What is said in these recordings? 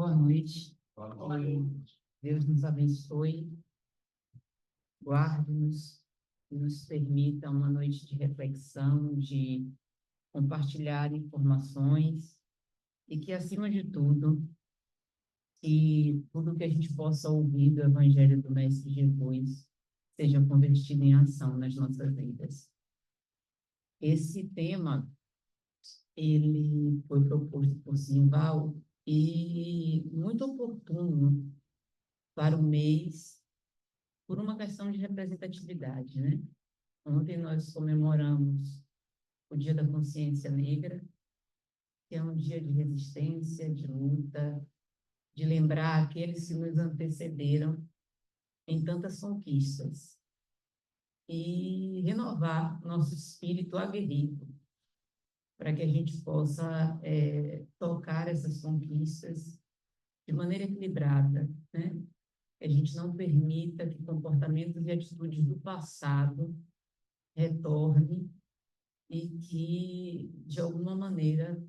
Boa noite. Boa noite. Deus nos abençoe, guarde-nos e nos permita uma noite de reflexão, de compartilhar informações e que, acima de tudo, que tudo que a gente possa ouvir do Evangelho do Mestre Jesus seja convertido em ação nas nossas vidas. Esse tema, ele foi proposto por Simval e muito oportuno para o mês, por uma questão de representatividade, né? Ontem nós comemoramos o Dia da Consciência Negra, que é um dia de resistência, de luta, de lembrar aqueles que nos antecederam em tantas conquistas e renovar nosso espírito aguerrido para que a gente possa tocar essas conquistas de maneira equilibrada, né? Que a gente não permita que comportamentos e atitudes do passado retornem e que, de alguma maneira,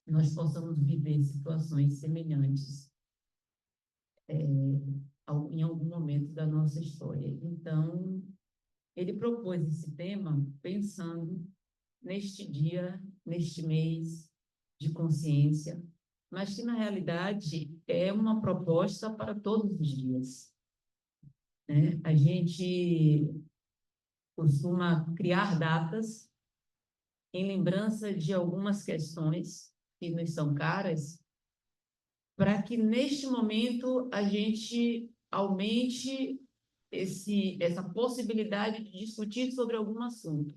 nós possamos viver situações semelhantes em algum momento da nossa história. Então, ele propôs esse tema pensando neste dia, neste mês de consciência, mas que, na realidade, é uma proposta para todos os dias, né? A gente costuma criar datas em lembrança de algumas questões que nos são caras, para que neste momento a gente aumente essa possibilidade de discutir sobre algum assunto.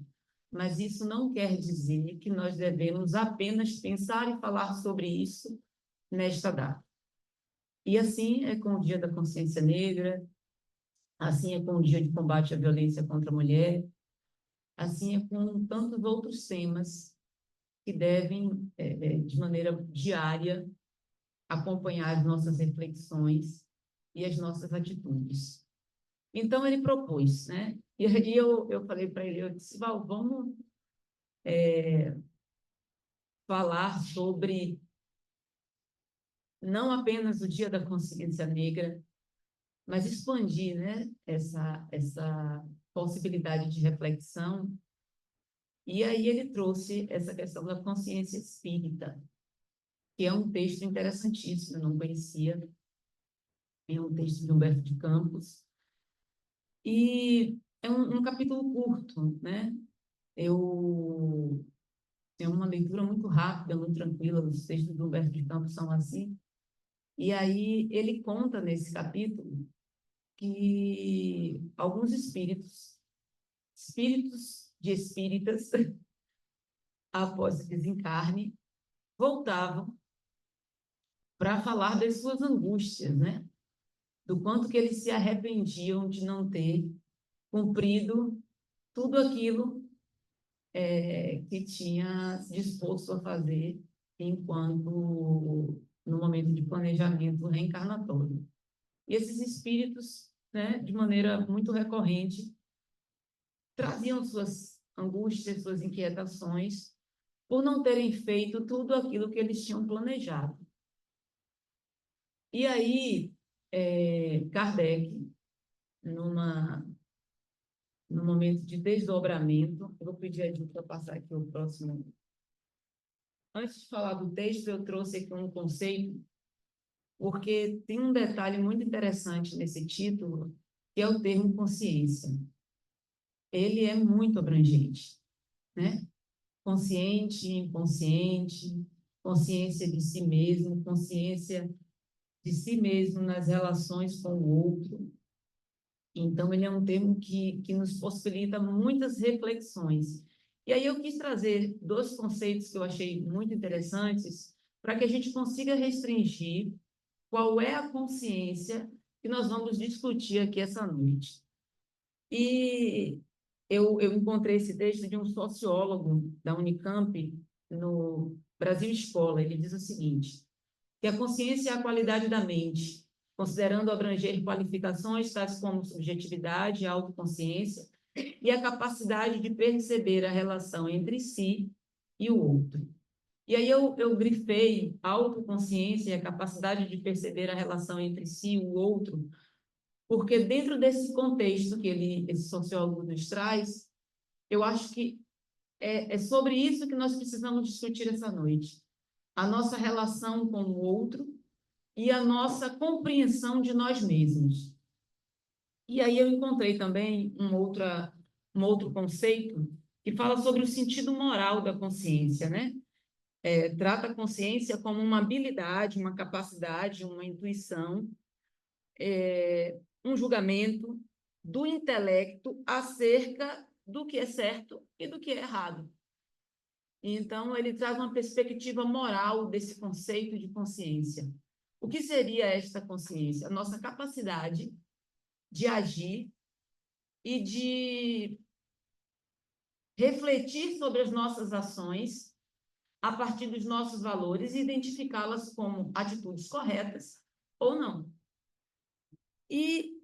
Mas isso não quer dizer que nós devemos apenas pensar e falar sobre isso nesta data. E assim é com o Dia da Consciência Negra, assim é com o Dia de Combate à Violência contra a Mulher, assim é com tantos outros temas que devem, de maneira diária, acompanhar as nossas reflexões e as nossas atitudes. Então, ele propôs, né? E aí eu falei para ele, eu disse, Val, vamos falar sobre não apenas o Dia da Consciência Negra, mas expandir, né, essa possibilidade de reflexão. E aí ele trouxe essa questão da consciência espírita, que é um texto interessantíssimo, eu não conhecia, é um texto de Humberto de Campos, e é um capítulo curto, né? Eu tenho uma leitura muito rápida, muito tranquila, os textos do Humberto de Campos são assim, e aí ele conta nesse capítulo que alguns espíritos de espíritas, após o desencarne, voltavam para falar das suas angústias, né? Do quanto que eles se arrependiam de não ter cumprido tudo aquilo que tinha se disposto a fazer enquanto no momento de planejamento reencarnatório. E esses espíritos, né, de maneira muito recorrente, traziam suas angústias, suas inquietações, por não terem feito tudo aquilo que eles tinham planejado. E aí, Kardec, no momento de desdobramento, eu vou pedir a Edith para passar aqui o próximo. Antes de falar do texto, eu trouxe aqui um conceito, porque tem um detalhe muito interessante nesse título, que é o termo consciência. Ele é muito abrangente, né? Consciente, inconsciente, consciência de si mesmo, consciência de si mesmo nas relações com o outro. Então, ele é um termo que nos possibilita muitas reflexões. E aí eu quis trazer dois conceitos que eu achei muito interessantes para que a gente consiga restringir qual é a consciência que nós vamos discutir aqui essa noite. E eu encontrei esse texto de um sociólogo da Unicamp, no Brasil Escola. Ele diz o seguinte, que a consciência é a qualidade da mente, considerando abranger qualificações tais como subjetividade, autoconsciência e a capacidade de perceber a relação entre si e o outro. E aí eu grifei a autoconsciência e a capacidade de perceber a relação entre si e o outro, porque dentro desse contexto que esse sociólogo nos traz, eu acho que é sobre isso que nós precisamos discutir essa noite. A nossa relação com o outro e a nossa compreensão de nós mesmos. E aí eu encontrei também um outro conceito que fala sobre o sentido moral da consciência, né? Trata a consciência como uma habilidade, uma capacidade, uma intuição, um julgamento do intelecto acerca do que é certo e do que é errado. Então, ele traz uma perspectiva moral desse conceito de consciência. O que seria esta consciência? A nossa capacidade de agir e de refletir sobre as nossas ações a partir dos nossos valores e identificá-las como atitudes corretas ou não. E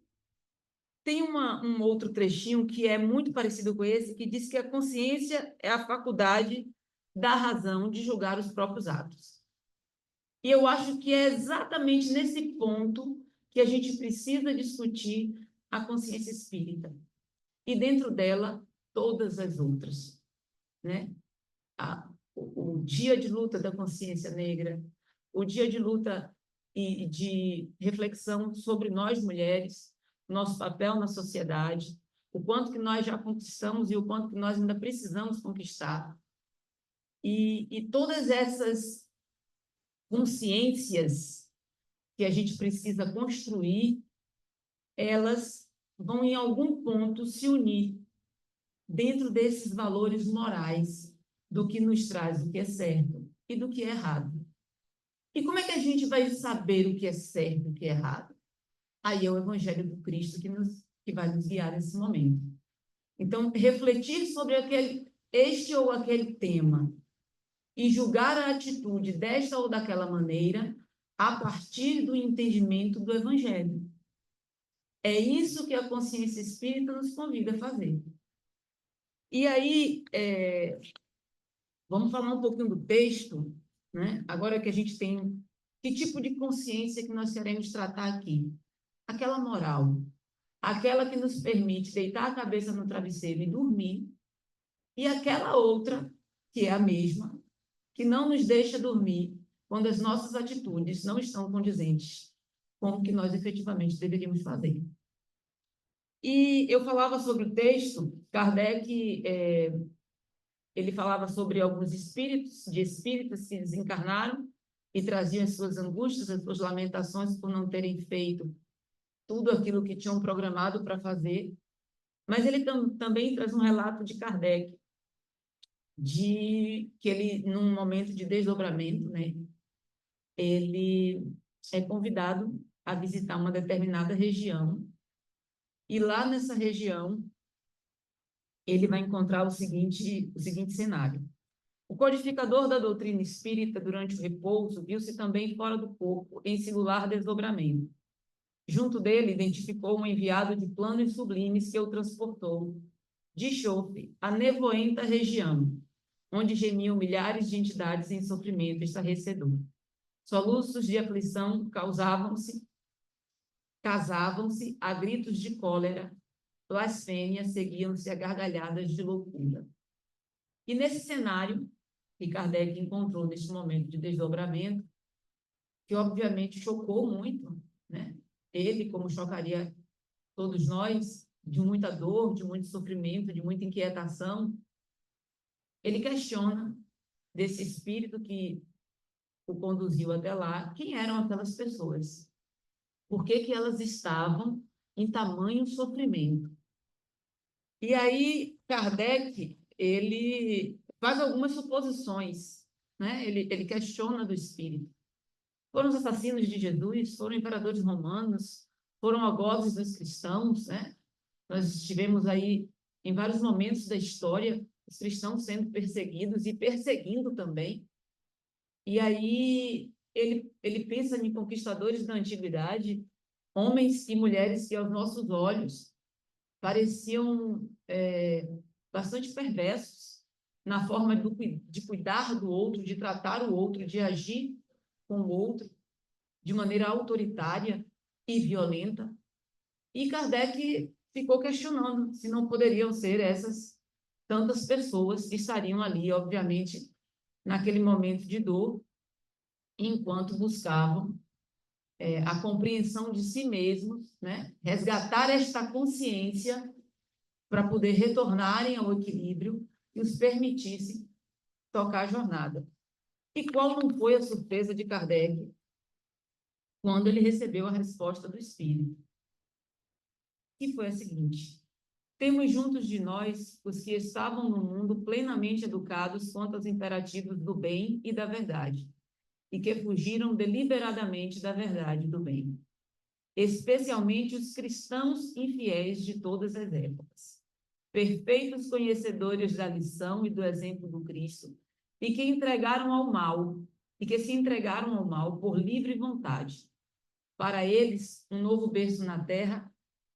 tem um outro trechinho que é muito parecido com esse, que diz que a consciência é a faculdade da razão de julgar os próprios atos. E eu acho que é exatamente nesse ponto que a gente precisa discutir a consciência espírita. E dentro dela, todas as outras, né? O dia de luta da consciência negra, o dia de luta e de reflexão sobre nós mulheres, nosso papel na sociedade, o quanto que nós já conquistamos e o quanto que nós ainda precisamos conquistar. E todas essas consciências que a gente precisa construir, elas vão em algum ponto se unir dentro desses valores morais do que nos traz o que é certo e do que é errado. E como é que a gente vai saber o que é certo e o que é errado? Aí é o Evangelho do Cristo que vai nos guiar nesse momento. Então, refletir sobre este ou aquele tema e julgar a atitude desta ou daquela maneira a partir do entendimento do Evangelho. É isso que a consciência espírita nos convida a fazer. E aí, vamos falar um pouquinho do texto, né? Agora que a gente tem que tipo de consciência que nós queremos tratar aqui? Aquela moral, aquela que nos permite deitar a cabeça no travesseiro e dormir, e aquela outra, que é a mesma, que não nos deixa dormir quando as nossas atitudes não estão condizentes com o que nós efetivamente deveríamos fazer. E eu falava sobre o texto, Kardec, ele falava sobre alguns espíritos, de espíritas que desencarnaram e traziam as suas angústias, as suas lamentações por não terem feito tudo aquilo que tinham programado para fazer. Mas ele também traz um relato de Kardec, de que ele, num momento de desdobramento, né, ele é convidado a visitar uma determinada região, e lá nessa região ele vai encontrar o seguinte cenário. O codificador da doutrina espírita, durante o repouso, viu-se também fora do corpo, em singular desdobramento. Junto dele, identificou um enviado de planos sublimes que o transportou, de chofre, a nevoenta região, onde gemiam milhares de entidades em sofrimento estarrecedor. Soluços de aflição casavam-se a gritos de cólera, blasfêmia, seguiam-se a gargalhadas de loucura. E nesse cenário que Kardec encontrou neste momento de desdobramento, que obviamente chocou muito, né? Ele, como chocaria todos nós, de muita dor, de muito sofrimento, de muita inquietação, ele questiona desse espírito que o conduziu até lá, quem eram aquelas pessoas? Por que que elas estavam em tamanho sofrimento? E aí, Kardec, ele faz algumas suposições, né? Ele questiona do espírito. Foram os assassinos de Jesus, foram imperadores romanos, foram algozes dos cristãos, né? Nós estivemos aí em vários momentos da história, os cristãos sendo perseguidos e perseguindo também. E aí ele pensa em conquistadores da antiguidade, homens e mulheres que aos nossos olhos pareciam bastante perversos, na forma de cuidar do outro, de tratar o outro, de agir com o outro de maneira autoritária e violenta. E Kardec ficou questionando se não poderiam ser essas tantas pessoas que estariam ali, obviamente, naquele momento de dor, enquanto buscavam a compreensão de si mesmos, né? Resgatar esta consciência para poder retornarem ao equilíbrio e os permitisse tocar a jornada. E qual não foi a surpresa de Kardec quando ele recebeu a resposta do Espírito? Que foi a seguinte: temos juntos de nós os que estavam no mundo plenamente educados quanto aos imperativos do bem e da verdade, e que fugiram deliberadamente da verdade e do bem, especialmente os cristãos infiéis de todas as épocas, perfeitos conhecedores da lição e do exemplo do Cristo, e que se entregaram ao mal por livre vontade. Para eles, um novo berço na terra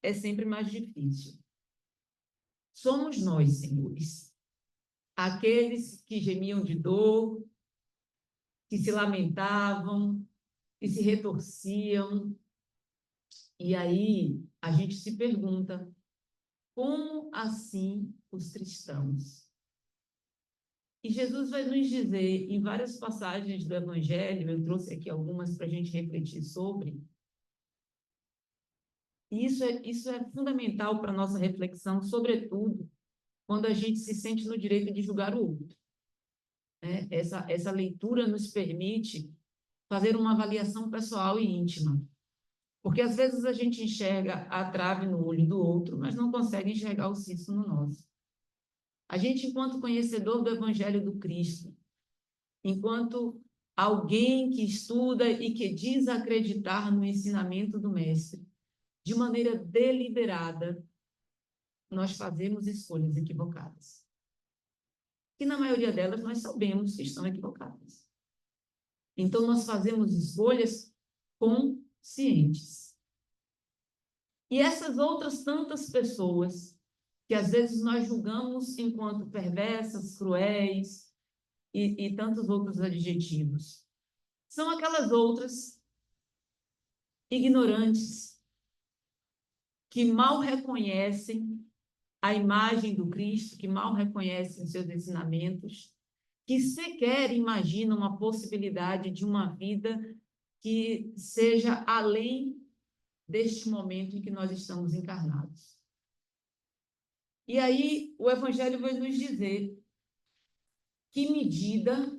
é sempre mais difícil. Somos nós, senhores, aqueles que gemiam de dor, que se lamentavam, que se retorciam. E aí a gente se pergunta, como assim os cristãos? E Jesus vai nos dizer, em várias passagens do Evangelho, eu trouxe aqui algumas para a gente refletir sobre, e isso é fundamental para a nossa reflexão, sobretudo quando a gente se sente no direito de julgar o outro. Né? Essa leitura nos permite fazer uma avaliação pessoal e íntima, porque às vezes a gente enxerga a trave no olho do outro, mas não consegue enxergar o cisco no nosso. A gente, enquanto conhecedor do Evangelho do Cristo, enquanto alguém que estuda e que diz acreditar no ensinamento do Mestre, de maneira deliberada, nós fazemos escolhas equivocadas. E na maioria delas nós sabemos que estão equivocadas. Então nós fazemos escolhas conscientes. E essas outras tantas pessoas que às vezes nós julgamos enquanto perversas, cruéis e tantos outros adjetivos, são aquelas outras ignorantes que mal reconhecem a imagem do Cristo, que mal reconhecem os seus ensinamentos, que sequer imaginam a possibilidade de uma vida que seja além deste momento em que nós estamos encarnados. E aí o Evangelho vai nos dizer que medida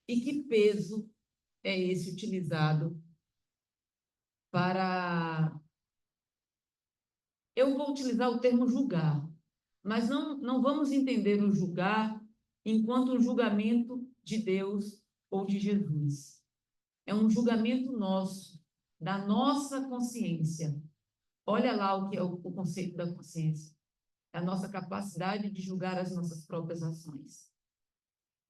e que peso é esse utilizado para... Eu vou utilizar o termo julgar, mas não vamos entender o julgar enquanto um julgamento de Deus ou de Jesus. É um julgamento nosso, da nossa consciência. Olha lá o que é o conceito da consciência. É a nossa capacidade de julgar as nossas próprias ações.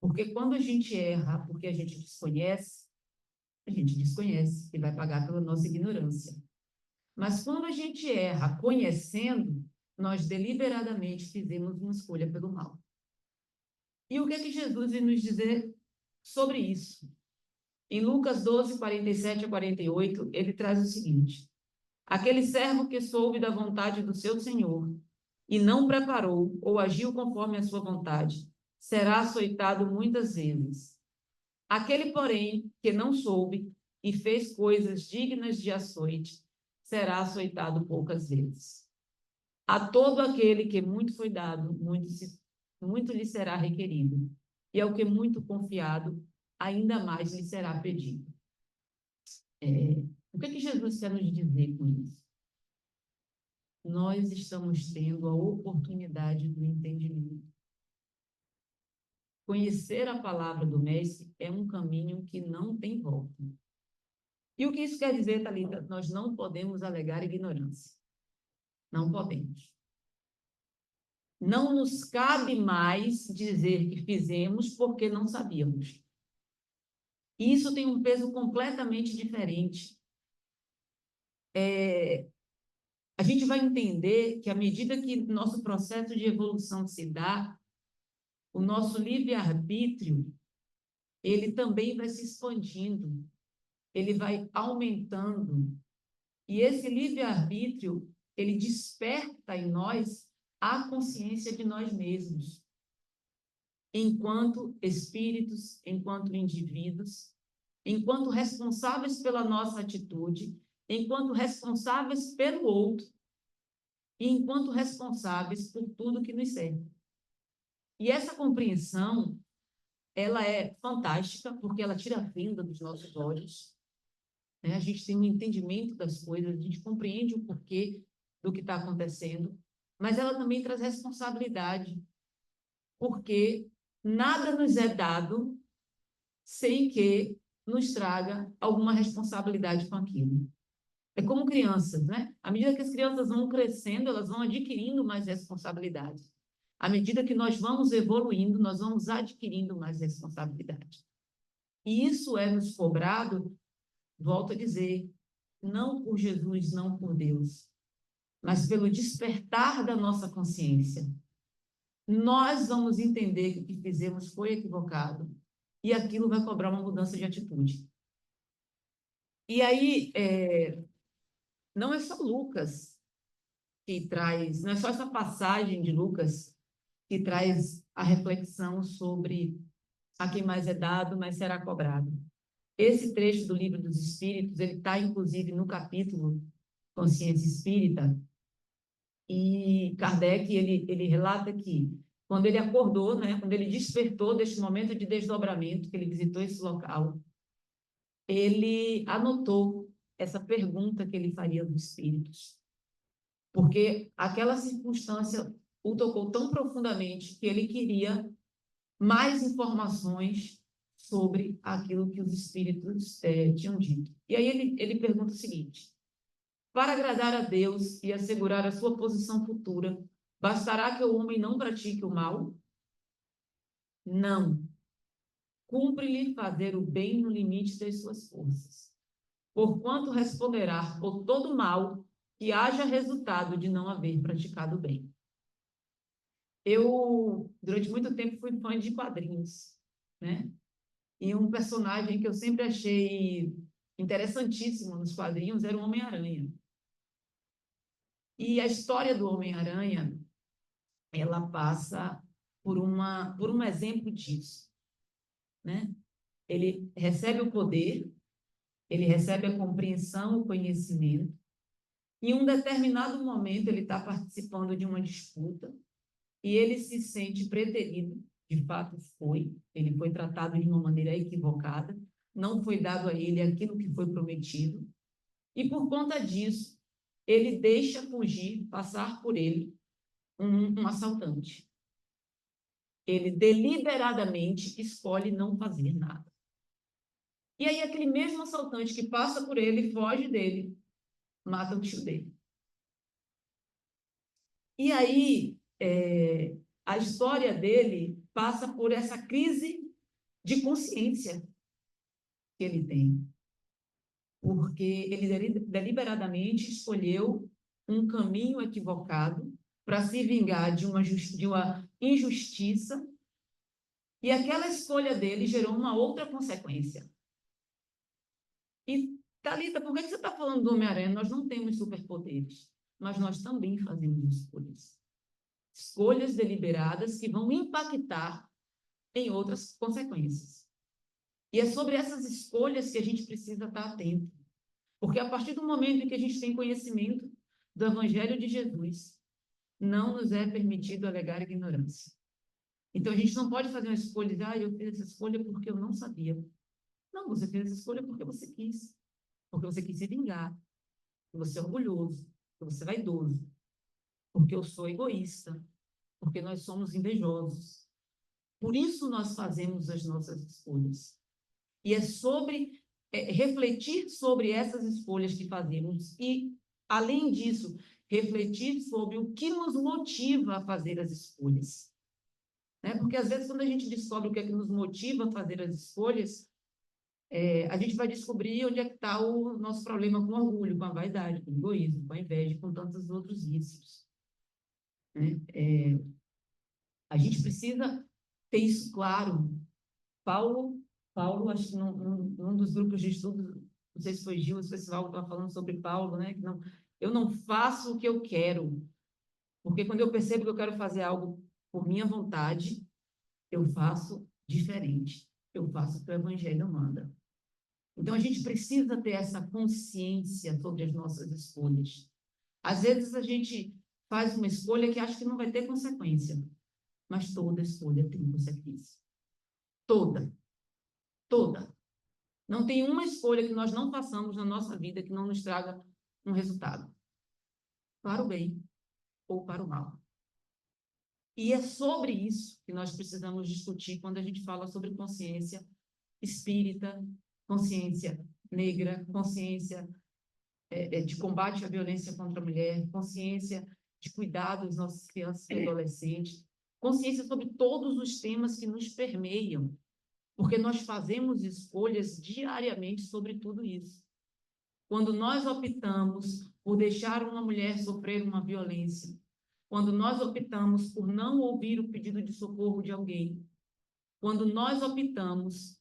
Porque quando a gente erra porque a gente desconhece e vai pagar pela nossa ignorância. Mas quando a gente erra conhecendo, nós deliberadamente fizemos uma escolha pelo mal. E o que é que Jesus vem nos dizer sobre isso? Em Lucas 12, 47 a 48, ele traz o seguinte: aquele servo que soube da vontade do seu senhor e não preparou ou agiu conforme a sua vontade, será açoitado muitas vezes. Aquele, porém, que não soube e fez coisas dignas de açoite, será açoitado poucas vezes. A todo aquele que muito foi dado, muito lhe será requerido, e ao que muito confiado, ainda mais lhe será pedido. O que Jesus quer nos dizer com isso? Nós estamos tendo a oportunidade do entendimento. Conhecer a palavra do Mestre é um caminho que não tem volta. E o que isso quer dizer, Thalita? Nós não podemos alegar ignorância. Não podemos. Não nos cabe mais dizer que fizemos porque não sabíamos. E isso tem um peso completamente diferente. A gente vai entender que à medida que nosso processo de evolução se dá, o nosso livre-arbítrio, ele também vai se expandindo, ele vai aumentando. E esse livre-arbítrio, ele desperta em nós a consciência de nós mesmos, enquanto espíritos, enquanto indivíduos, enquanto responsáveis pela nossa atitude, enquanto responsáveis pelo outro e enquanto responsáveis por tudo que nos serve. E essa compreensão, ela é fantástica, porque ela tira a venda dos nossos olhos, né? A gente tem um entendimento das coisas, a gente compreende o porquê do que está acontecendo, mas ela também traz responsabilidade, porque nada nos é dado sem que nos traga alguma responsabilidade com aquilo. É como crianças, né? À medida que as crianças vão crescendo, elas vão adquirindo mais responsabilidade. À medida que nós vamos evoluindo, nós vamos adquirindo mais responsabilidade. E isso é nos cobrado, volto a dizer, não por Jesus, não por Deus, mas pelo despertar da nossa consciência. Nós vamos entender que o que fizemos foi equivocado e aquilo vai cobrar uma mudança de atitude. E aí, não é só Lucas que traz, não é só essa passagem de Lucas que traz a reflexão sobre a quem mais é dado, mas será cobrado. Esse trecho do Livro dos Espíritos, ele está, inclusive, no capítulo Consciência Espírita, e Kardec, ele relata que, quando ele acordou, né, quando ele despertou deste momento de desdobramento, que ele visitou esse local, ele anotou essa pergunta que ele faria aos espíritos, porque aquela circunstância o tocou tão profundamente que ele queria mais informações sobre aquilo que os espíritos tinham dito. E aí ele pergunta o seguinte: para agradar a Deus e assegurar a sua posição futura, bastará que o homem não pratique o mal? Não. Cumpre-lhe fazer o bem no limite das suas forças, porquanto responderá por todo mal que haja resultado de não haver praticado o bem. Eu, durante muito tempo, fui fã de quadrinhos, né? E um personagem que eu sempre achei interessantíssimo nos quadrinhos era o Homem-Aranha. E a história do Homem-Aranha, ela passa por um exemplo disso, né? Ele recebe o poder, ele recebe a compreensão, o conhecimento. Em um determinado momento, ele está participando de uma disputa e ele se sente preterido, de fato foi, ele foi tratado de uma maneira equivocada, não foi dado a ele aquilo que foi prometido, e por conta disso, ele deixa fugir, passar por ele, um assaltante. Ele deliberadamente escolhe não fazer nada. E aí aquele mesmo assaltante que passa por ele, foge dele, mata o tio dele. E aí a história dele passa por essa crise de consciência que ele tem, porque ele deliberadamente escolheu um caminho equivocado para se vingar de uma injustiça, e aquela escolha dele gerou uma outra consequência. E, Thalita, por que você está falando do Homem-Aranha? Nós não temos superpoderes, mas nós também fazemos escolhas. Escolhas deliberadas que vão impactar em outras consequências. E é sobre essas escolhas que a gente precisa estar atento. Porque a partir do momento em que a gente tem conhecimento do Evangelho de Jesus, não nos é permitido alegar ignorância. Então, a gente não pode fazer uma escolha de, eu fiz essa escolha porque eu não sabia. Não, você fez essa escolha porque você quis. Porque você quis se vingar. Porque você é orgulhoso. Porque você é vaidoso. Porque eu sou egoísta. Porque nós somos invejosos. Por isso nós fazemos as nossas escolhas. E é sobre refletir sobre essas escolhas que fazemos e, além disso, refletir sobre o que nos motiva a fazer as escolhas. Né? Porque, às vezes, quando a gente descobre o que é que nos motiva a fazer as escolhas, a gente vai descobrir onde é que está o nosso problema com o orgulho, com a vaidade, com o egoísmo, com a inveja, com tantos outros vícios. Né? A gente precisa ter isso claro. Paulo, acho que num dos grupos de estudo, não sei se foi Gil, se foi Paulo, estava falando sobre Paulo, né? Que não, eu não faço o que eu quero, porque quando eu percebo que eu quero fazer algo por minha vontade, eu faço diferente. Eu faço o que o Evangelho manda. Então, a gente precisa ter essa consciência sobre as nossas escolhas. Às vezes, a gente faz uma escolha que acha que não vai ter consequência, mas toda escolha tem consequência. Toda, toda. Não tem uma escolha que nós não façamos na nossa vida que não nos traga um resultado, para o bem ou para o mal. E é sobre isso que nós precisamos discutir quando a gente fala sobre consciência espírita, consciência negra, consciência de combate à violência contra a mulher, consciência de cuidado das nossas crianças e adolescentes, consciência sobre todos os temas que nos permeiam, porque nós fazemos escolhas diariamente sobre tudo isso. Quando nós optamos por deixar uma mulher sofrer uma violência, quando nós optamos por não ouvir o pedido de socorro de alguém, quando nós optamos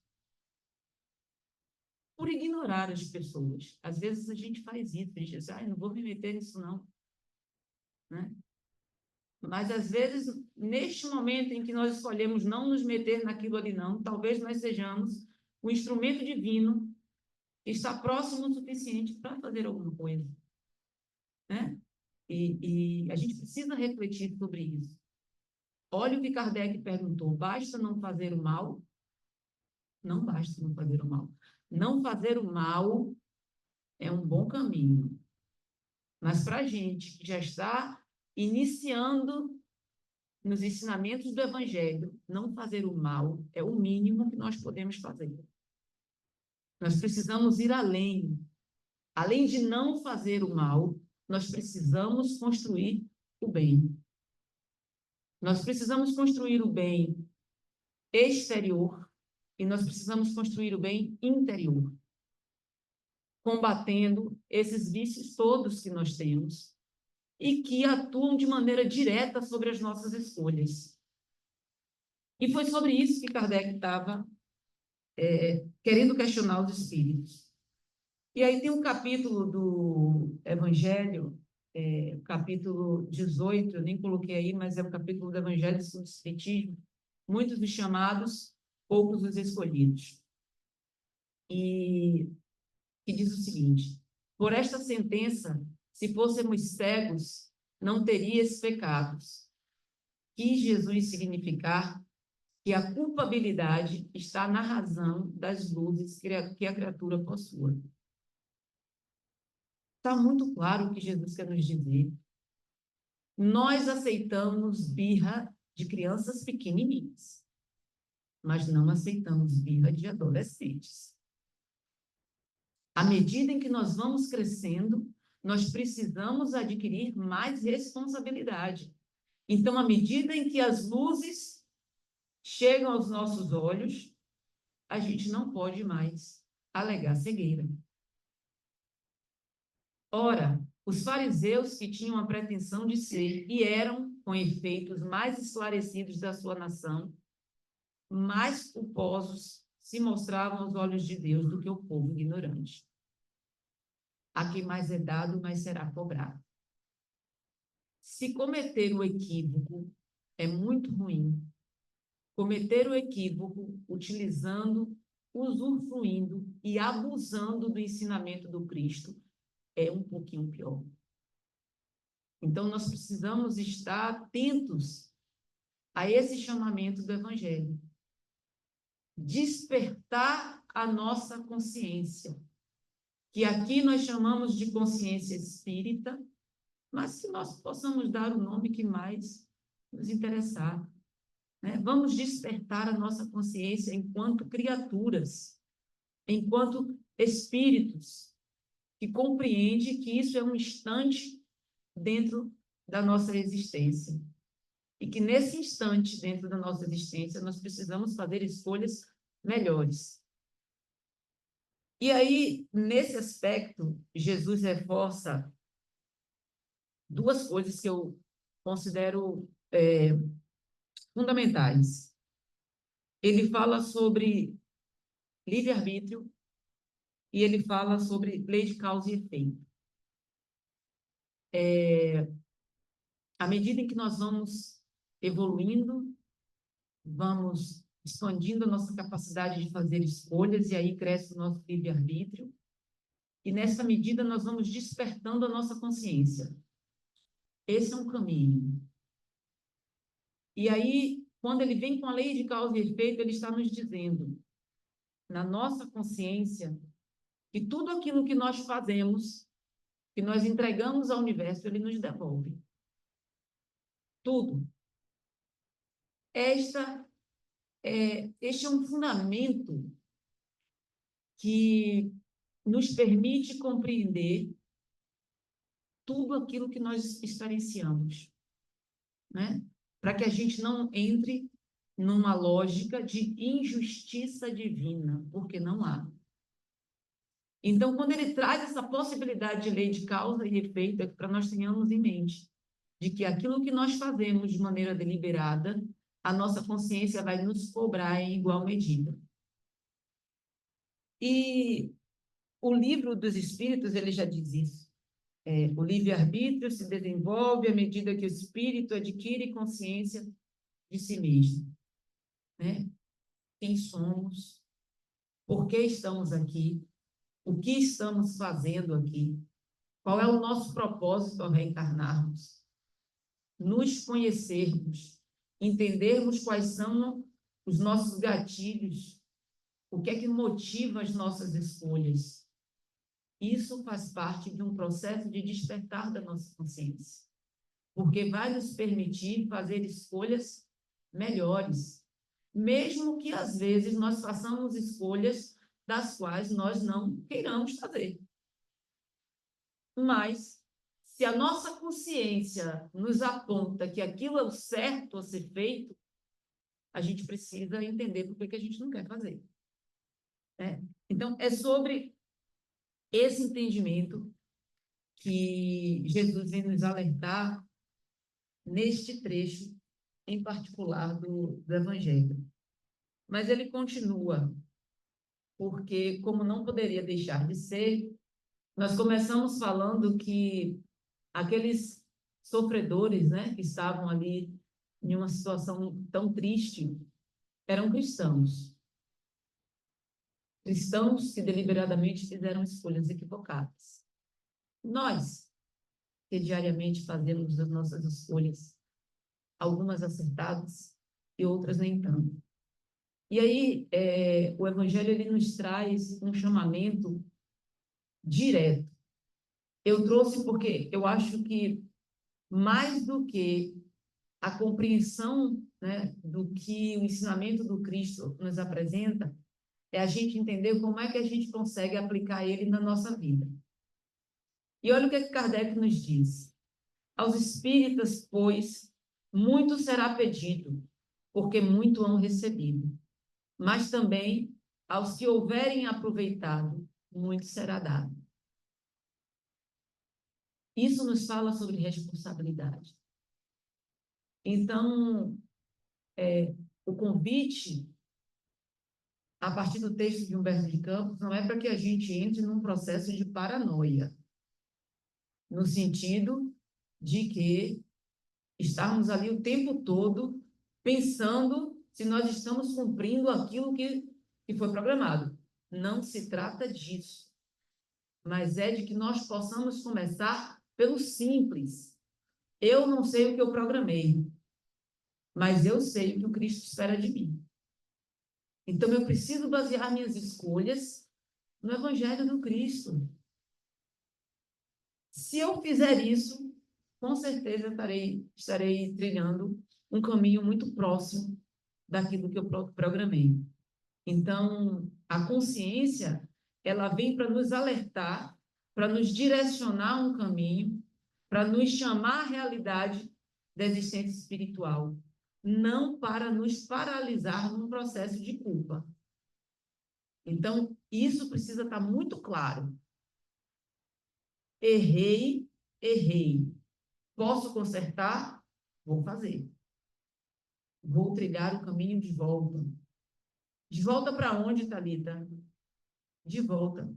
por ignorar as pessoas. Às vezes a gente faz isso, a gente diz, não vou me meter nisso não. Né? Mas às vezes, neste momento em que nós escolhemos não nos meter naquilo ali não, talvez nós sejamos o instrumento divino que está próximo o suficiente para fazer alguma coisa. Né? E a gente precisa refletir sobre isso. Olha o que Kardec perguntou, basta não fazer o mal? Não basta não fazer o mal. Não fazer o mal é um bom caminho. Mas para a gente que já está iniciando nos ensinamentos do Evangelho, não fazer o mal é o mínimo que nós podemos fazer. Nós precisamos ir além. Além de não fazer o mal, nós precisamos construir o bem. Nós precisamos construir o bem exterior e nós precisamos construir o bem interior, combatendo esses vícios todos que nós temos e que atuam de maneira direta sobre as nossas escolhas. E foi sobre isso que Kardec estava querendo questionar os espíritos. E aí tem um capítulo do Evangelho, o capítulo 18, eu nem coloquei aí, mas é o capítulo do Evangelho sobre o Espiritismo, muitos os chamados, poucos os escolhidos. E que diz o seguinte, por esta sentença, se fôssemos cegos, não teríeis pecados. Quis Jesus significar que a culpabilidade está na razão das luzes que a criatura possua. Está muito claro o que Jesus quer nos dizer. Nós aceitamos birra de crianças pequenininhas, mas não aceitamos birra de adolescentes. À medida em que nós vamos crescendo, nós precisamos adquirir mais responsabilidade. Então, à medida em que as luzes chegam aos nossos olhos, a gente não pode mais alegar cegueira. Ora, os fariseus que tinham a pretensão de ser e eram, com efeito, os mais esclarecidos da sua nação, mais culposos se mostravam aos olhos de Deus do que o povo ignorante. A quem mais é dado, mais será cobrado. Se cometer o equívoco é muito ruim, cometer o equívoco utilizando, usufruindo e abusando do ensinamento do Cristo é um pouquinho pior. Então, nós precisamos estar atentos a esse chamamento do Evangelho. Despertar a nossa consciência, que aqui nós chamamos de consciência espírita, mas que nós possamos dar o nome que mais nos interessar. Né? Vamos despertar a nossa consciência enquanto criaturas, enquanto espíritos, que compreende que isso é um instante dentro da nossa existência. E que nesse instante, dentro da nossa existência, nós precisamos fazer escolhas melhores. E aí, nesse aspecto, Jesus reforça duas coisas que eu considero fundamentais. ele fala sobre livre-arbítrio e ele fala sobre lei de causa e efeito. À medida em que nós vamos evoluindo, vamos expandindo a nossa capacidade de fazer escolhas, e aí cresce o nosso livre-arbítrio, e nessa medida nós vamos despertando a nossa consciência. Esse é um caminho. E aí, quando ele vem com a lei de causa e efeito, ele está nos dizendo, na nossa consciência, que tudo aquilo que nós fazemos, que nós entregamos ao universo, ele nos devolve. Tudo. Este é um fundamento que nos permite compreender tudo aquilo que nós experienciamos, né? Para que a gente não entre numa lógica de injustiça divina, porque não há. Então, quando ele traz essa possibilidade de lei de causa e efeito, é para nós tenhamos em mente de que aquilo que nós fazemos de maneira deliberada, a nossa consciência vai nos cobrar em igual medida. E o livro dos Espíritos, ele já diz isso. O livre-arbítrio se desenvolve à medida que o espírito adquire consciência de si mesmo, né? Quem somos, por que estamos aqui, o que estamos fazendo aqui, qual é o nosso propósito ao reencarnarmos, nos conhecermos, entendermos quais são os nossos gatilhos, o que é que motiva as nossas escolhas. Isso faz parte de um processo de despertar da nossa consciência, porque vai nos permitir fazer escolhas melhores, mesmo que às vezes nós façamos escolhas das quais nós não queiramos fazer. Mas, se a nossa consciência nos aponta que aquilo é o certo a ser feito, a gente precisa entender por que a gente não quer fazer, né? Então, é sobre esse entendimento que Jesus vem nos alertar neste trecho, em particular do Evangelho. Mas ele continua, porque, como não poderia deixar de ser, nós começamos falando que aqueles sofredores, né, que estavam ali em uma situação tão triste, eram cristãos. Cristãos que deliberadamente fizeram escolhas equivocadas. Nós, que diariamente fazemos as nossas escolhas, algumas acertadas e outras nem tanto. E aí, o Evangelho ele nos traz um chamamento direto. Eu trouxe porque eu acho que, mais do que a compreensão, né, do que o ensinamento do Cristo nos apresenta, é a gente entender como é que a gente consegue aplicar ele na nossa vida. E olha o que Kardec nos diz. Aos espíritas, pois, muito será pedido, porque muito hão recebido. Mas também, aos que houverem aproveitado, muito será dado. Isso nos fala sobre responsabilidade. Então, o convite, a partir do texto de Humberto de Campos, não é para que a gente entre num processo de paranoia, no sentido de que estarmos ali o tempo todo pensando se nós estamos cumprindo aquilo que foi programado. Não se trata disso, mas é de que nós possamos começar pelo simples. Eu não sei o que eu programei, mas eu sei o que o Cristo espera de mim. Então, eu preciso basear minhas escolhas no Evangelho do Cristo. Se eu fizer isso, com certeza estarei trilhando um caminho muito próximo daquilo que eu programei. Então, a consciência, ela vem para nos alertar, para nos direcionar um caminho, para nos chamar à realidade da existência espiritual, não para nos paralisar num processo de culpa. Então, isso precisa estar muito claro. Errei, errei. Posso consertar? Vou fazer. Vou trilhar o caminho de volta. De volta para onde, Thalita? De volta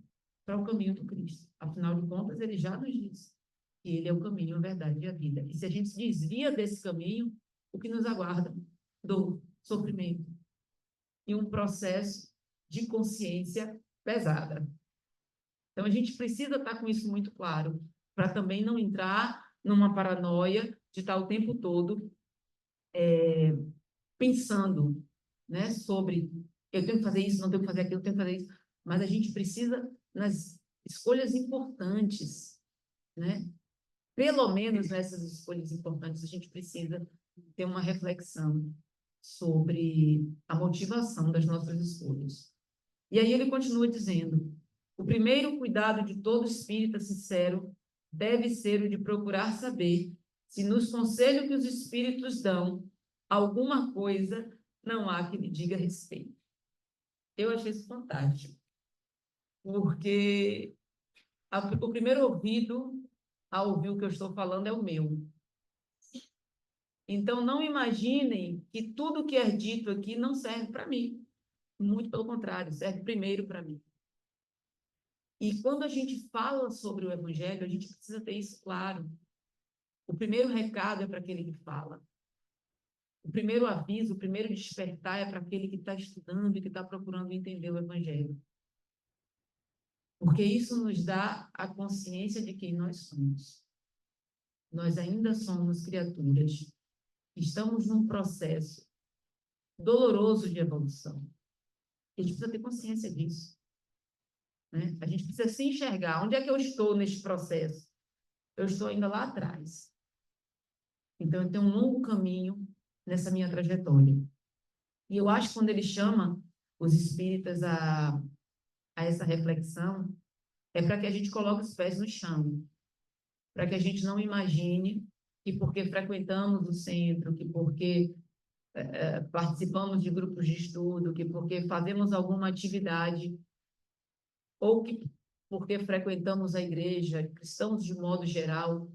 para o caminho do Cristo. Afinal de contas, ele já nos disse que ele é o caminho, a verdade e a vida. E se a gente se desvia desse caminho, o que nos aguarda? Dor, sofrimento e um processo de consciência pesada. Então, a gente precisa estar com isso muito claro, para também não entrar numa paranoia de estar o tempo todo pensando, né, sobre eu tenho que fazer isso, não tenho que fazer aquilo, eu tenho que fazer isso. Mas a gente precisa, nas escolhas importantes, né, pelo menos nessas escolhas importantes, a gente precisa ter uma reflexão sobre a motivação das nossas escolhas. E aí ele continua dizendo: o primeiro cuidado de todo espírita sincero deve ser o de procurar saber se nos conselhos que os espíritos dão alguma coisa não há que lhe diga respeito. Eu achei isso fantástico, porque o primeiro ouvido a ouvir o que eu estou falando é o meu. Então, não imaginem que tudo que é dito aqui não serve para mim. Muito pelo contrário, serve primeiro para mim. E quando a gente fala sobre o Evangelho, a gente precisa ter isso claro. O primeiro recado é para aquele que fala. O primeiro aviso, o primeiro despertar é para aquele que está estudando e que está procurando entender o Evangelho. Porque isso nos dá a consciência de quem nós somos. Nós ainda somos criaturas. Estamos num processo doloroso de evolução. A gente precisa ter consciência disso, né? A gente precisa se enxergar. Onde é que eu estou neste processo? Eu estou ainda lá atrás. Então, eu tenho um longo caminho nessa minha trajetória. E eu acho que quando ele chama os espíritas a essa reflexão, é para que a gente coloque os pés no chão, para que a gente não imagine que porque frequentamos o centro, que porque participamos de grupos de estudo, que porque fazemos alguma atividade, ou que porque frequentamos a igreja, cristãos de modo geral,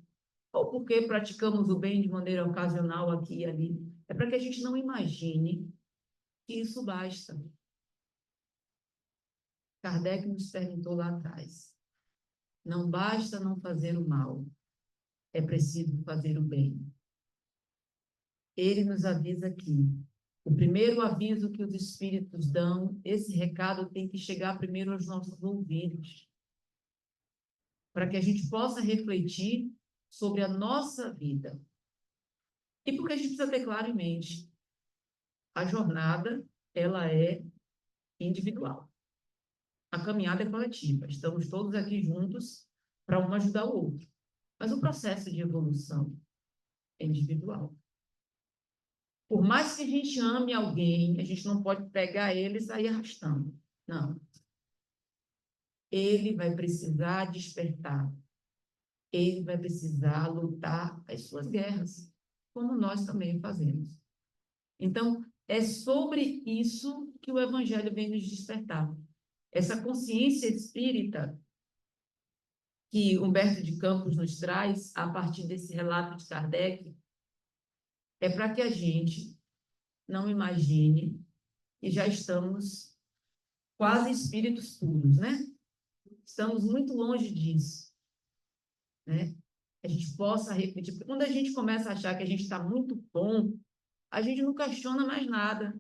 ou porque praticamos o bem de maneira ocasional aqui e ali. É para que a gente não imagine que isso basta. Kardec nos perguntou lá atrás: não basta não fazer o mal, é preciso fazer o bem. Ele nos avisa aqui. O primeiro aviso que os espíritos dão, esse recado tem que chegar primeiro aos nossos ouvidos, para que a gente possa refletir sobre a nossa vida. E porque a gente precisa ter claro em mente, a jornada, ela é individual. A caminhada é coletiva. Estamos todos aqui juntos para um ajudar o outro. Mas o processo de evolução é individual. Por mais que a gente ame alguém, a gente não pode pegar ele e sair arrastando. Não. Ele vai precisar despertar. Ele vai precisar lutar as suas guerras, como nós também fazemos. Então, é sobre isso que o Evangelho vem nos despertar. Essa consciência espírita que Humberto de Campos nos traz, a partir desse relato de Kardec, é para que a gente não imagine que já estamos quase espíritos puros, né? Estamos muito longe disso, né? A gente possa refletir, porque quando a gente começa a achar que a gente está muito bom, a gente não questiona mais nada.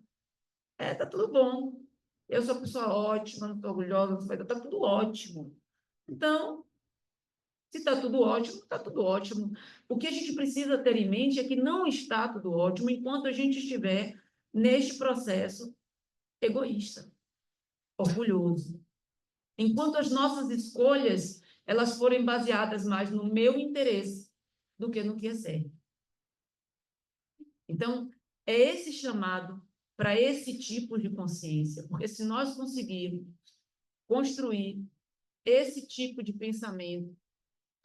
Tá tudo bom. Eu sou uma pessoa ótima, não estou orgulhosa, está tudo ótimo. Então, se está tudo ótimo, está tudo ótimo. O que a gente precisa ter em mente é que não está tudo ótimo enquanto a gente estiver neste processo egoísta, orgulhoso. Enquanto as nossas escolhas elas forem baseadas mais no meu interesse do que no que é certo. Então, é esse chamado para esse tipo de consciência, porque se nós conseguirmos construir esse tipo de pensamento,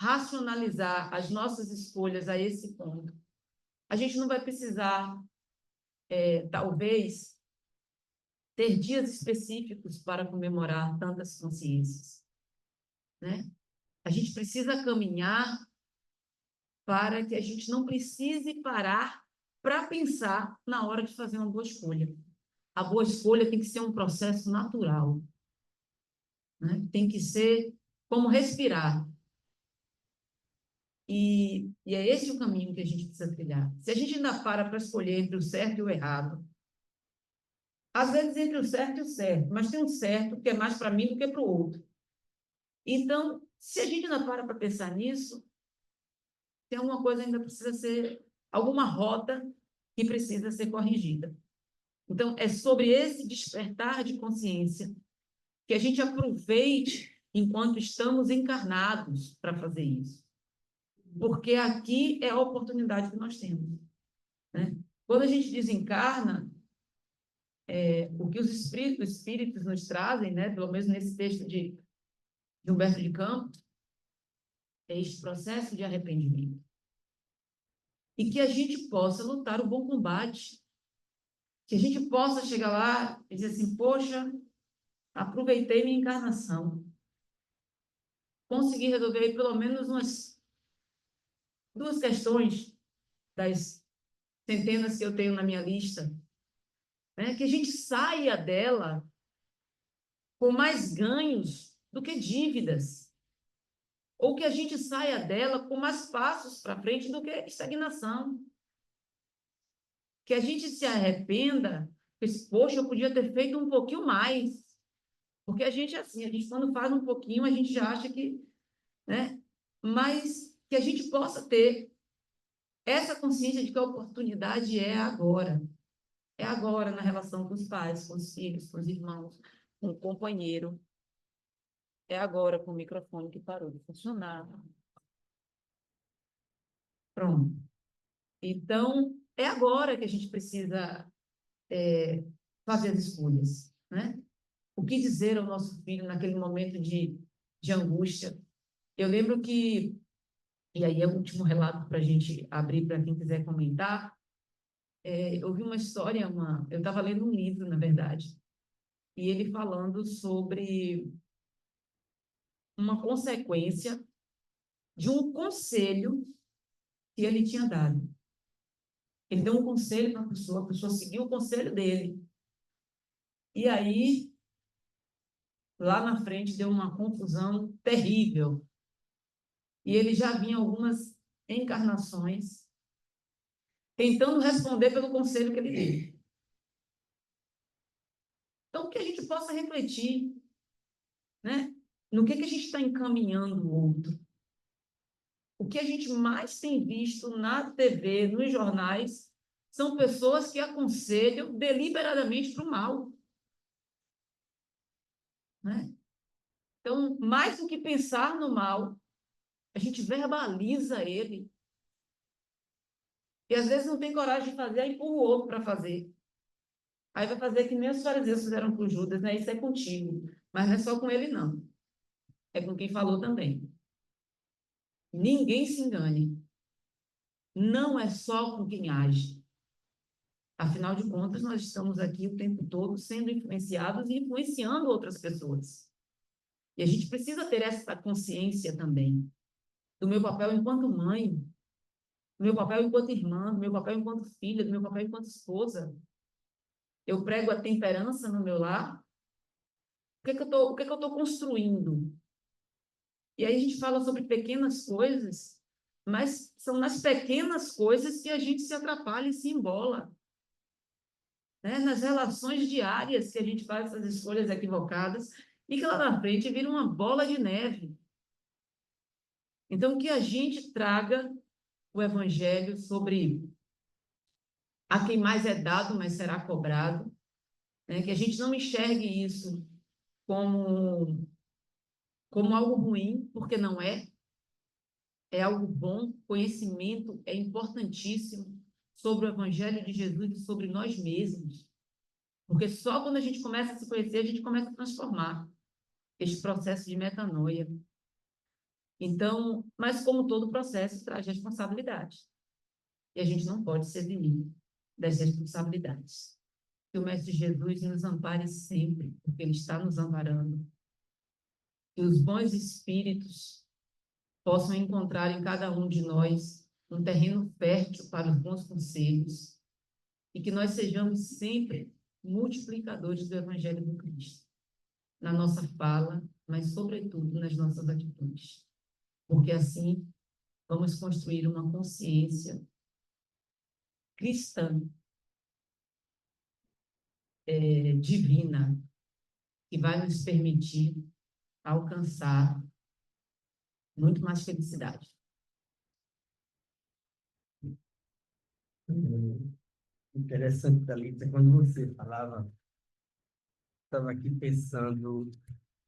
racionalizar as nossas escolhas a esse ponto, a gente não vai precisar, talvez, ter dias específicos para comemorar tantas consciências, né? A gente precisa caminhar para que a gente não precise parar para pensar na hora de fazer uma boa escolha. a boa escolha tem que ser um processo natural, né? Tem que ser como respirar. E é esse o caminho que a gente precisa trilhar. Se a gente ainda para escolher entre o certo e o errado, às vezes entre o certo e o certo, mas tem um certo que é mais para mim do que para o outro. Então, se a gente ainda para pensar nisso, tem alguma coisa ainda precisa ser, alguma rota que precisa ser corrigida. Então, é sobre esse despertar de consciência que a gente aproveite enquanto estamos encarnados para fazer isso. Porque aqui é a oportunidade que nós temos, né? Quando a gente desencarna, o que os espíritos nos trazem, né, pelo menos nesse texto de Humberto de Campos, é este processo de arrependimento. E que a gente possa lutar o bom combate, que a gente possa chegar lá e dizer assim, poxa, aproveitei minha encarnação, consegui resolver aí pelo menos umas 2 questões das centenas que eu tenho na minha lista, né? Que a gente saia dela com mais ganhos do que dívidas, ou que a gente saia dela com mais passos para frente do que estagnação. Que a gente se arrependa, poxa, eu podia ter feito um pouquinho mais. Porque a gente, assim, a gente quando faz um pouquinho, a gente já acha que, né? Mas que a gente possa ter essa consciência de que a oportunidade é agora. É agora na relação com os pais, com os filhos, com os irmãos, com o companheiro. É agora com o microfone que parou de funcionar. Pronto. Então, é agora que a gente precisa fazer as escolhas, né? O que dizer ao nosso filho naquele momento de angústia? Eu lembro que, e aí é o último relato para a gente abrir para quem quiser comentar, eu vi uma história, eu estava lendo um livro, na verdade, e ele falando sobre uma consequência de um conselho que ele tinha dado. Ele deu um conselho para a pessoa seguiu o conselho dele. E aí, lá na frente, deu uma confusão terrível. E ele já vinha algumas encarnações tentando responder pelo conselho que ele deu. Então, que a gente possa refletir, né? No que a gente está encaminhando o outro. O que a gente mais tem visto na TV, nos jornais, são pessoas que aconselham deliberadamente para o mal, né? Então, mais do que pensar no mal, a gente verbaliza ele. E às vezes não tem coragem de fazer, aí empurra o outro para fazer. Aí vai fazer que nem os fariseus fizeram com Judas, né? Isso é contigo. Mas não é só com ele, não. É com quem falou também. Ninguém se engane. Não é só com quem age. Afinal de contas, nós estamos aqui o tempo todo sendo influenciados e influenciando outras pessoas. E a gente precisa ter essa consciência também do meu papel enquanto mãe, do meu papel enquanto irmã, do meu papel enquanto filha, do meu papel enquanto esposa. Eu prego a temperança no meu lar. O que é que eu estou construindo? E aí a gente fala sobre pequenas coisas, mas são nas pequenas coisas que a gente se atrapalha e se embola, né? Nas relações diárias que a gente faz essas escolhas equivocadas e que lá na frente vira uma bola de neve. Então, que a gente traga o evangelho sobre a quem mais é dado, mas será cobrado, né? Que a gente não enxergue isso como algo ruim, porque não é. É algo bom, conhecimento é importantíssimo sobre o Evangelho de Jesus e sobre nós mesmos. Porque só quando a gente começa a se conhecer, a gente começa a transformar este processo de metanoia. Então, mas como todo processo, traz responsabilidade. E a gente não pode ser eximir das responsabilidades. Que o Mestre Jesus nos ampare sempre, porque Ele está nos amparando. Que os bons espíritos possam encontrar em cada um de nós um terreno fértil para os bons conselhos e que nós sejamos sempre multiplicadores do Evangelho do Cristo, na nossa fala, mas, sobretudo, nas nossas atitudes. Porque assim vamos construir uma consciência cristã, divina, que vai nos permitir alcançar muito mais felicidade. Interessante, Thalita, quando você falava, estava aqui pensando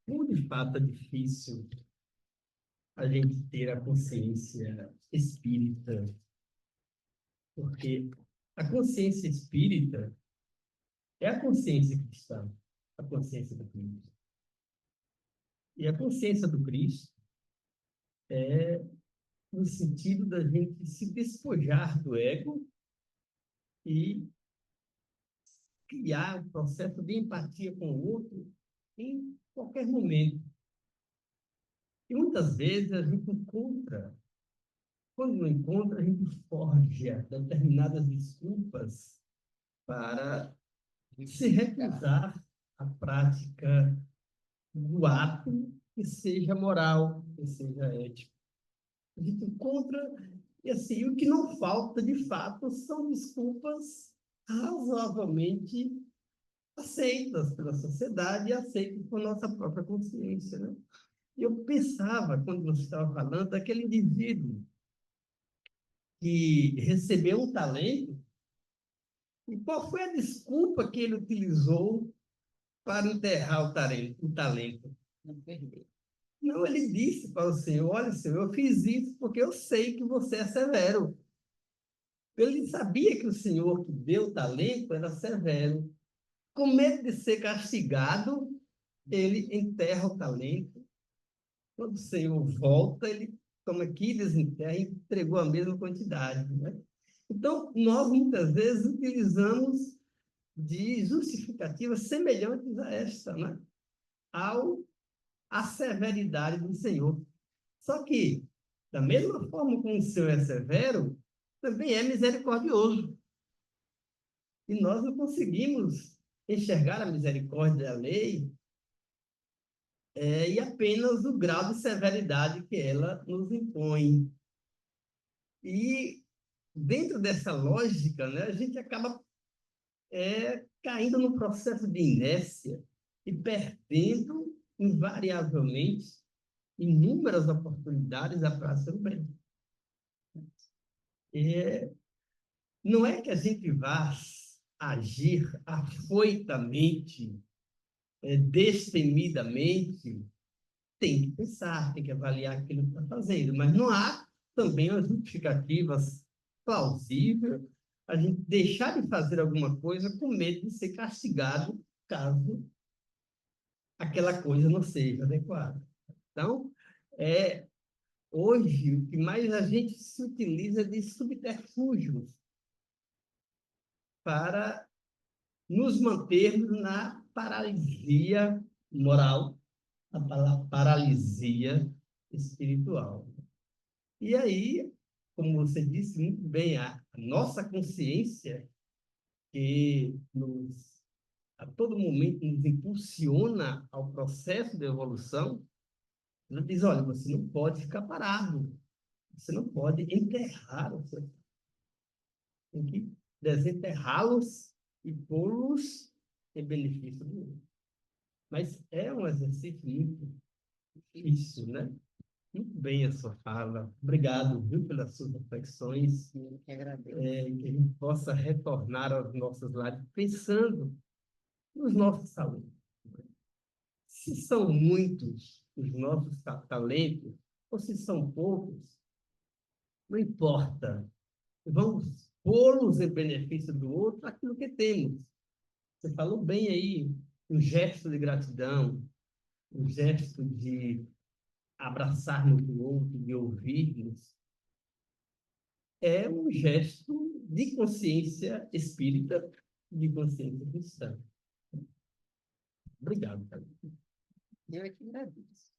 como de fato é difícil a gente ter a consciência espírita, porque a consciência espírita é a consciência cristã, a consciência do Cristo. E a consciência do Cristo é no sentido da gente se despojar do ego e criar um processo de empatia com o outro em qualquer momento. E muitas vezes a gente encontra, quando não encontra, a gente forja determinadas desculpas para se recusar à prática do ato que seja moral, que seja ético. A gente encontra, e assim, o que não falta, de fato, são desculpas razoavelmente aceitas pela sociedade e aceitas por nossa própria consciência, né? E eu pensava, quando você estava falando, daquele indivíduo que recebeu um talento, e qual foi a desculpa que ele utilizou para enterrar o talento? Não perder. Não, ele disse para o Senhor, olha, Senhor, eu fiz isso porque eu sei que você é severo. Ele sabia que o Senhor que deu o talento era severo. Com medo de ser castigado, ele enterra o talento. Quando o Senhor volta, ele toma aqui, desenterra e entregou a mesma quantidade, né? Então, nós muitas vezes utilizamos de justificativas semelhantes a esta, né? À severidade do Senhor. Só que, da mesma forma como o Senhor é severo, também é misericordioso. E nós não conseguimos enxergar a misericórdia da lei e apenas o grau de severidade que ela nos impõe. E, dentro dessa lógica, né, a gente acaba caindo no processo de inércia e perdendo, invariavelmente, inúmeras oportunidades da prática do bem. E não é que a gente vá agir afoitamente, destemidamente, tem que pensar, tem que avaliar aquilo que está fazendo, mas não há também as justificativas plausíveis a gente deixar de fazer alguma coisa com medo de ser castigado caso aquela coisa não seja adequada. Então, hoje, o que mais a gente se utiliza de subterfúgios para nos mantermos na paralisia moral, na paralisia espiritual. E aí, como você disse muito bem, a nossa consciência, que a todo momento nos impulsiona ao processo de evolução, ela diz, olha, você não pode ficar parado, você não pode enterrar os seus, tem que desenterrá-los e pô-los em benefício do outro. Mas é um exercício muito difícil, né? Muito bem a sua fala. Obrigado, viu, pelas suas reflexões. Eu que agradeço. Que a gente possa retornar aos nossos lares pensando nos nossos talentos. Se são muitos os nossos talentos, ou se são poucos, não importa. Vamos pô-los em benefício do outro aquilo que temos. Você falou bem aí, um gesto de gratidão, um gesto de abraçarmos o outro, de ouvirmos, é um gesto de consciência espírita, de consciência cristã. Obrigado, cara. Eu é que agradeço.